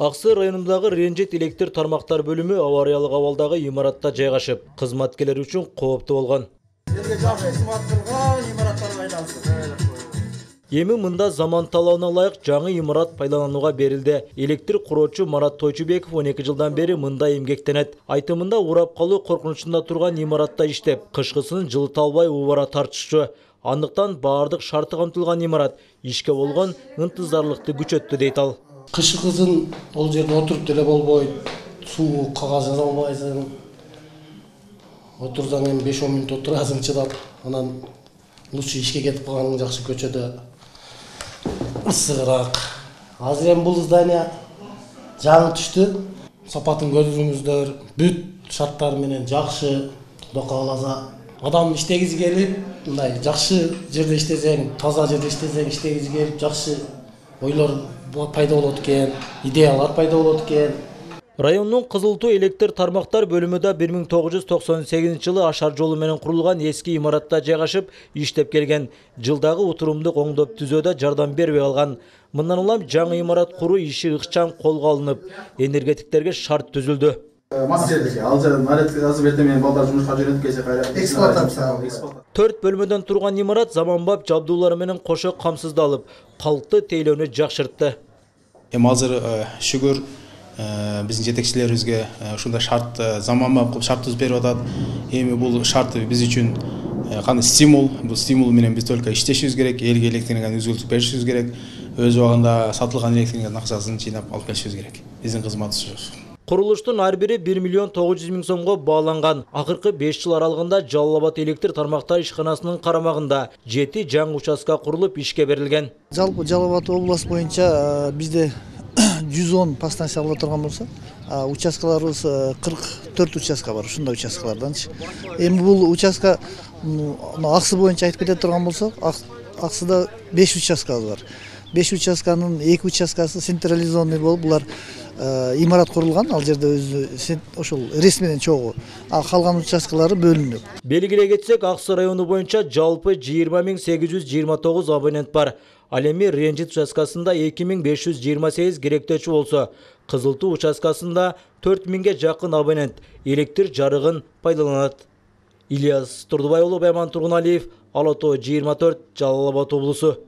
Аксы районундагы Ренжит электр тармактар бөлүмү авариялык абалдагы имаратта жайгашып, кызматкерлер үчүн кооптуу болгон. Эми мында заман талабына ылайык жаңы имарат пайдаланууга берилди. Электр куроочу Марат Тойчубеков 12 жылдан бери мында эмгектенет. Айтымында урап калуу коркунучунда турган имаратта иштеп, кышкысын жылыта албай убара тартышчу. Андыктан баардык шарты камтылган имарат ишке болгон ынтызарлыкты күчөттү дейт ал. Кышкысын ол жерде отуруп деле болбойт, суу кагаз жаза албайсың. Отурсаң эми 5-10 мүнөт отурасың чыдап, анан лучше ишке кетип калганың жакшы, көчөдө ысыгыраак. Азыр эми бул здание жаңы түштү. Сапатын көрдүңүздөр, бүт шарттары менен жакшы, Кудо кааласа. Адам иштегиси келип, мындай жакшы жерде иштесең, таза жерде иштесең, иштегиси келип, жакшы ойлор пайда болот экен, идеялар пайда болот экен. Райондун Кызылтуу электр тармактар бөлүмүдө 1998 жылы ашар жолу менен курулган эски имаратта жайгашып, иштеп келген. Жылдагы утурумдук оңдоп түзөөдө жардам бербей калган. Мындан улам жаңы имарат куруу иши ыкчам колго алынып, энергетиктерге шарт түзүлдү. Төрт бөлмөдөн турган имарат заманбап жабдуулар менен кошо камсыздалып, калкты тейлөөнү жакшыртты. Эми азыр шүгүр биздин жетекчилерибизге ушундай шарт заманбап шарт түзүп берип атат. Эми бул шарт биз үчүн кандай стимул, бул стимул менен биз только иштешибиз керек, элге электр энергияны үзгүлтүп беришибиз керек, өз убагында сатылган электр энергиянын акчасын жыйнап алып келишибиз керек. Биздин кызматыбыз. Курулуштун ар бири 1 миллион 900 миң сомго бааланган. Акыркы 5 жыл аралыгында Жалал Абад электр тармактар ишканасынын карамагында 7 жаңы участка курулуп ишке берилген. Жалпы Жалал Абад область боюнча бизде 110 подстанция боло турган болсо, участкаларыбыз 44 участка бар, ушундай участкаларданчы. Эми бул участка Аксы боюнча айтып кете турган болсок, Аксыда 5 участкабыз бар. 5 участканын 2 участкасы централизованный болуп, булар имарат курулган, ал жерде өзү ошол ресмиден чогуу. А калган участкалары бөлүнүп. Белгилей кетсек, Аксы району боюнча жалпы 20.829 абонент бар. Ал эми Ренжит участкасында 2528 керектөөчү болсо, Кызылтуу участкасында 4000ге жакын абонент электр жарыгын пайдаланат. Ильяс Турдубай уулу, Байман Тургуналиев, Ала Тоо 24, Жалал Абад облусу.